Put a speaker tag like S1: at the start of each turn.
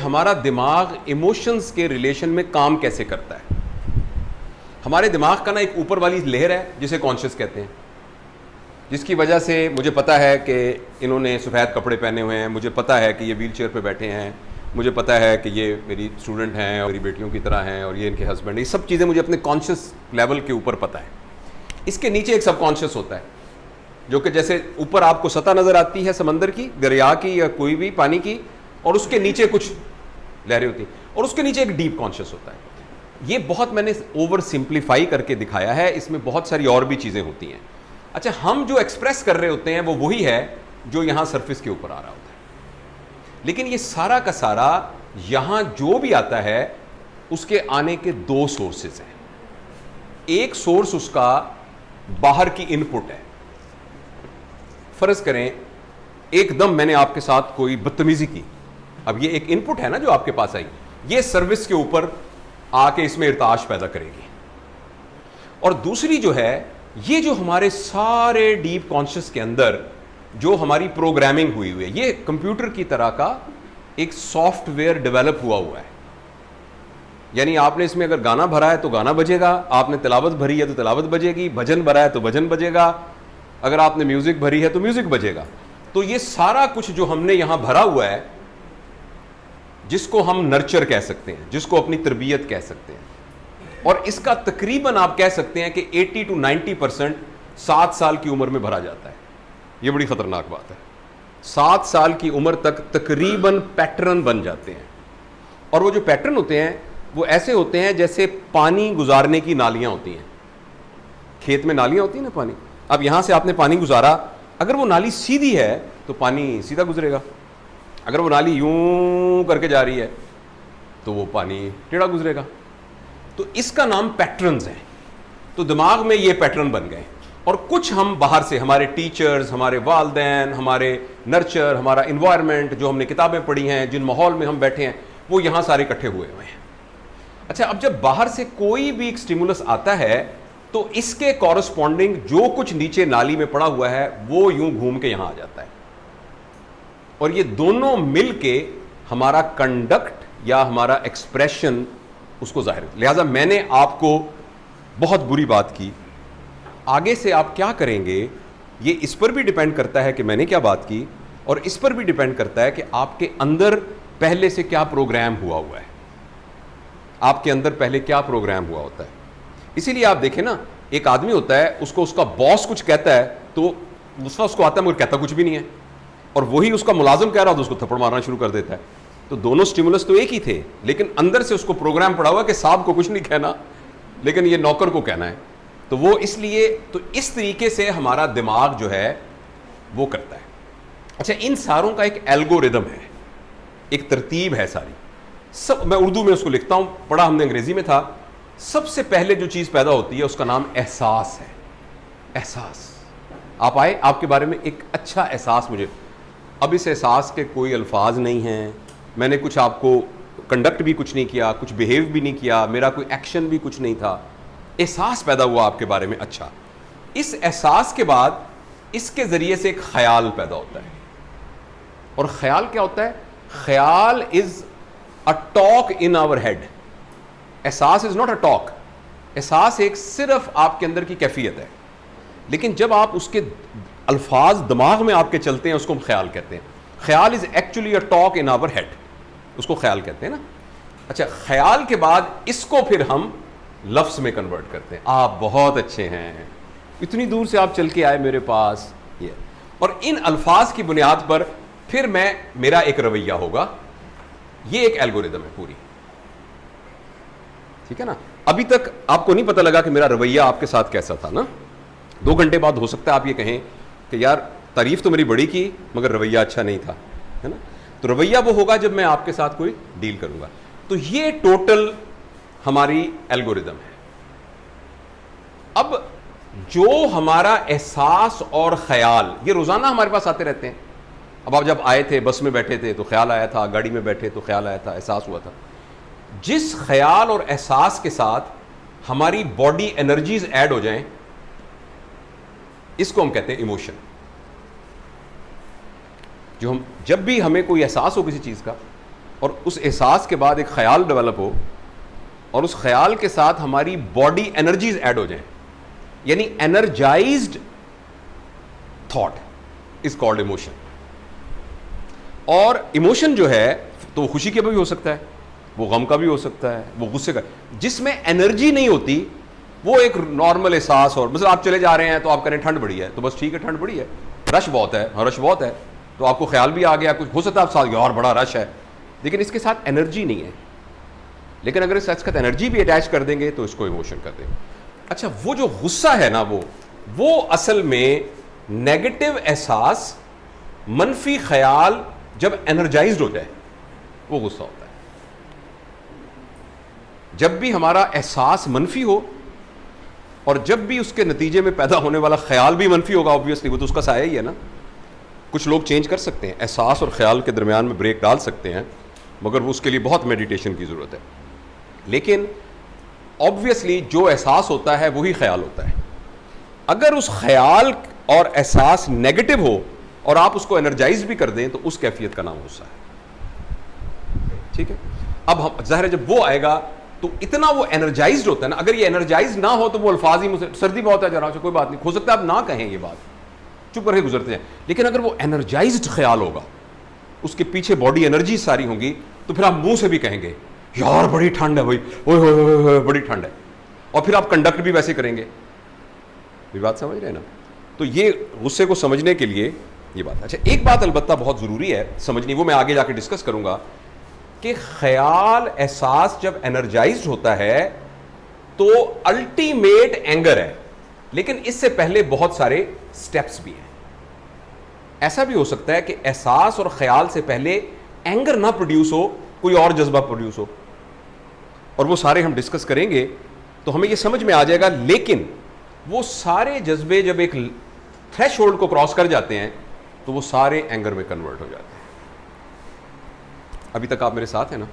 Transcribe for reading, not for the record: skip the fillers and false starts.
S1: हमारा दिमाग इमोशंस के रिलेशन में काम कैसे करता है। हमारे दिमाग का ना एक ऊपर वाली लेयर है जिसे कॉन्शियस कहते हैं, जिसकी वजह से मुझे पता है कि इन्होंने सफ़ेद कपड़े पहने हुए हैं, मुझे पता है कि ये व्हील चेयर पर बैठे हैं, मुझे पता है कि ये मेरी स्टूडेंट हैं और मेरी बेटियों की तरह हैं और ये इनके हस्बैंड, ये सब चीज़ें मुझे अपने कॉन्शियस लेवल के ऊपर पता है। इसके नीचे एक सबकॉन्शियस होता है जो कि जैसे ऊपर आपको सतह नज़र आती है समंदर की, दरिया की या कोई भी पानी की, और उसके नीचे कुछ लहरें होती हैं और उसके नीचे एक डीप कॉन्शियस होता है। ये बहुत मैंने ओवर सिंप्लीफाई करके दिखाया है, इसमें बहुत सारी और भी चीज़ें होती हैं। अच्छा, हम जो एक्सप्रेस कर रहे होते हैं वो वही है जो यहाँ सरफेस के ऊपर आ रहा होता है, लेकिन ये सारा का सारा यहाँ जो भी आता है उसके आने के दो सोर्सेज हैं। एक सोर्स उसका बाहर की इनपुट है। फर्ज करें एकदम मैंने आपके साथ कोई बदतमीजी की, अब ये एक इनपुट है ना जो आपके पास आई, ये सर्विस के ऊपर आके इसमें इर्ताश पैदा करेगी। और दूसरी जो है, ये जो हमारे सारे डीप कॉन्शियस के अंदर जो हमारी प्रोग्रामिंग हुई है, ये कंप्यूटर की तरह का एक सॉफ्टवेयर डेवलप हुआ है। यानी आपने इसमें अगर गाना भरा है तो गाना बजेगा, आपने तिलावत भरी है तो तिलावत बजेगी, भजन भरा है तो भजन बजेगा, अगर आपने म्यूजिक भरी है तो म्यूजिक बजेगा। तो ये सारा कुछ जो हमने यहां भरा हुआ है, जिसको हम नर्चर कह सकते हैं, जिसको अपनी तरबियत कह सकते हैं, और इसका तकरीबन आप कह सकते हैं कि 80 to 90% 7 साल की उम्र में भरा जाता है। यह बड़ी खतरनाक बात है। 7 साल की उम्र तक तकरीबन पैटर्न बन जाते हैं, और वो जो पैटर्न होते हैं वो ऐसे होते हैं जैसे पानी गुजारने की नालियां होती हैं। खेत में नालियां होती हैं ना पानी, अब यहां से आपने पानी गुजारा, अगर वो नाली सीधी है तो पानी सीधा गुजरेगा, अगर वो नाली यूं करके जा रही है तो वो पानी टेढ़ा गुजरेगा। तो इसका नाम पैटर्न्स है। तो दिमाग में ये पैटर्न बन गए, और कुछ हम बाहर से, हमारे टीचर्स, हमारे वालिदैन, हमारे नर्चर, हमारा इन्वायरमेंट, जो हमने किताबें पढ़ी हैं, जिन माहौल में हम बैठे हैं, वो यहाँ सारे इकट्ठे हुए हैं। अच्छा, अब जब बाहर से कोई भी एक स्टिमुलस आता है तो इसके कॉरस्पॉन्डिंग जो कुछ नीचे नाली में पड़ा हुआ है वो यूं घूम के यहां आ जाता है, और ये दोनों मिलके हमारा कंडक्ट या हमारा एक्सप्रेशन उसको जाहिर। लिहाजा मैंने आपको बहुत बुरी बात की, आगे से आप क्या करेंगे ये इस पर भी डिपेंड करता है कि मैंने क्या बात की, और इस पर भी डिपेंड करता है कि आपके अंदर पहले से क्या प्रोग्राम हुआ है, आपके अंदर पहले क्या प्रोग्राम हुआ होता है। इसीलिए आप देखें ना, एक आदमी होता है, उसको उसका बॉस कुछ कहता है तो गुस्सा उसको आता है, मगर कहता कुछ भी नहीं है, और वही उसका मुलाजिम कह रहा तो उसको थप्पड़ मारना शुरू कर देता है। तो दोनों स्टिमुलस तो एक ही थे, लेकिन अंदर से उसको प्रोग्राम पड़ा हुआ कि साहब को कुछ नहीं कहना, लेकिन ये नौकर को कहना है। तो वो इसलिए, तो इस तरीके से हमारा दिमाग जो है वो करता है। अच्छा, इन सारों का एक एल्गोरिदम है, एक तरतीब है सारी। सब मैं उर्दू में उसको लिखता हूं, पढ़ा हमने अंग्रेजी में था। सबसे पहले जो चीज पैदा होती है उसका नाम एहसास है। एहसास, आप आए, आपके बारे में एक अच्छा एहसास मुझे, अब इस एहसास के कोई अल्फाज नहीं हैं, मैंने कुछ आपको कंडक्ट भी कुछ नहीं किया, कुछ बिहेव भी नहीं किया, मेरा कोई एक्शन भी कुछ नहीं था, एहसास पैदा हुआ आपके बारे में। अच्छा, इस एहसास के बाद इसके जरिए से एक ख्याल पैदा होता है, और ख्याल क्या होता है? ख्याल is a talk in our head. एहसास इज नॉट अ टॉक। एहसास एक सिर्फ आपके अंदर की कैफियत है, लेकिन जब आप उसके अल्फाज दिमाग में आपके चलते हैं उसको हम ख्याल कहते हैं। ख्याल is actually a talk in our head, उसको ख्याल कहते हैं ना। अच्छा, ख्याल के बाद इसको फिर हम लफ्ज में कन्वर्ट करते हैं। आप बहुत अच्छे हैं, इतनी दूर से आप चल के आए मेरे पास, ये, और इन अल्फाज की बुनियाद पर फिर मेरा एक रवैया होगा। ये एक एल्गोरिदम है पूरी, ठीक है ना। अभी तक आपको नहीं पता लगा कि मेरा रवैया आपके साथ कैसा था ना। 2 घंटे बाद हो सकता है आप ये कहें कि यार तारीफ तो मेरी बड़ी की मगर रवैया अच्छा नहीं था, है ना। तो रवैया वो होगा जब मैं आपके साथ कोई डील करूंगा। तो ये टोटल हमारी एल्गोरिदम है। अब जो हमारा एहसास और ख्याल ये रोजाना हमारे पास आते रहते हैं। अब आप जब आए थे, बस में बैठे थे तो ख्याल आया था, गाड़ी में बैठे तो ख्याल आया था, एहसास हुआ था। जिस ख्याल और एहसास के साथ हमारी बॉडी एनर्जीज ऐड हो जाएं, इसको हम कहते हैं इमोशन। जो हम, जब भी हमें कोई एहसास हो किसी चीज़ का, और उस एहसास के बाद एक ख्याल डेवलप हो और उस ख्याल के साथ हमारी बॉडी एनर्जीज ऐड हो जाएं, यानी energised thought is called emotion. और इमोशन जो है तो वो खुशी का भी हो सकता है, वो गम का भी हो सकता है, वो गुस्से का। जिसमें एनर्जी नहीं होती वो एक नॉर्मल एहसास, और मतलब आप चले जा रहे हैं तो आप करें ठंड बड़ी है तो बस ठीक है ठंड बड़ी है, रश बहुत है, हाँ रश बहुत है, तो आपको ख्याल भी आ गया, कुछ हो सकता है आप साथ यार बड़ा रश है, लेकिन इसके साथ एनर्जी नहीं है। लेकिन अगर इसके साथ एनर्जी भी अटैच कर देंगे तो इसको इमोशन कर देंगे। अच्छा, वो जो गुस्सा है ना, वो असल में नेगेटिव एहसास, मनफी ख्याल जब एनर्जाइज्ड हो जाए वो गुस्सा होता है। जब भी हमारा एहसास मनफी हो और जब भी उसके नतीजे में पैदा होने वाला ख्याल भी मनफी होगा, ऑब्वियसली वो तो उसका साया ही है ना। कुछ लोग चेंज कर सकते हैं, एहसास और ख्याल के दरमियान में ब्रेक डाल सकते हैं, मगर वो उसके लिए बहुत मेडिटेशन की ज़रूरत है। लेकिन ऑब्वियसली जो एहसास होता है वही ख्याल होता है। अगर उस ख्याल और एहसास नेगेटिव हो और आप उसको एनर्जाइज भी कर दें तो उस कैफियत का नाम गुस्सा है। ठीक है, अब हम जाहिर है जब वो आएगा तो इतना वो एनर्जाइज्ड होता है ना। अगर ये एनर्जाइज ना हो तो वो अल्फाज ही मुझे सर्दी बहुत है जरा, कोई बात नहीं, हो सकता है आप ना कहें ये बात, चुप करके गुजरते हैं। लेकिन अगर वो एनर्जाइज्ड ख्याल होगा, उसके पीछे बॉडी एनर्जी सारी होंगी, तो फिर आप मुंह से भी कहेंगे यार बड़ी ठंड है भाई, ओए बड़ी ठंड है, और फिर आप कंडक्ट भी वैसे करेंगे। ये बात समझ रहे हैं ना? तो ये गुस्से को समझने के लिए ये बात। अच्छा, एक बात अलबत्ता बहुत ज़रूरी है समझनी, वो मैं आगे जाके डिस्कस करूंगा कि ख्याल एहसास जब एनर्जाइज्ड होता है तो अल्टीमेट एंगर है, लेकिन इससे पहले बहुत सारे स्टेप्स भी हैं। ऐसा भी हो सकता है कि एहसास और ख्याल से पहले एंगर ना प्रोड्यूस हो, कोई और जज्बा प्रोड्यूस हो, और वो सारे हम डिस्कस करेंगे तो हमें ये समझ में आ जाएगा। लेकिन वो सारे जज्बे जब एक थ्रेशहोल्ड को क्रॉस कर जाते हैं तो वो सारे एंगर में कन्वर्ट हो जाते हैं। अभी तक आप मेरे साथ हैं ना?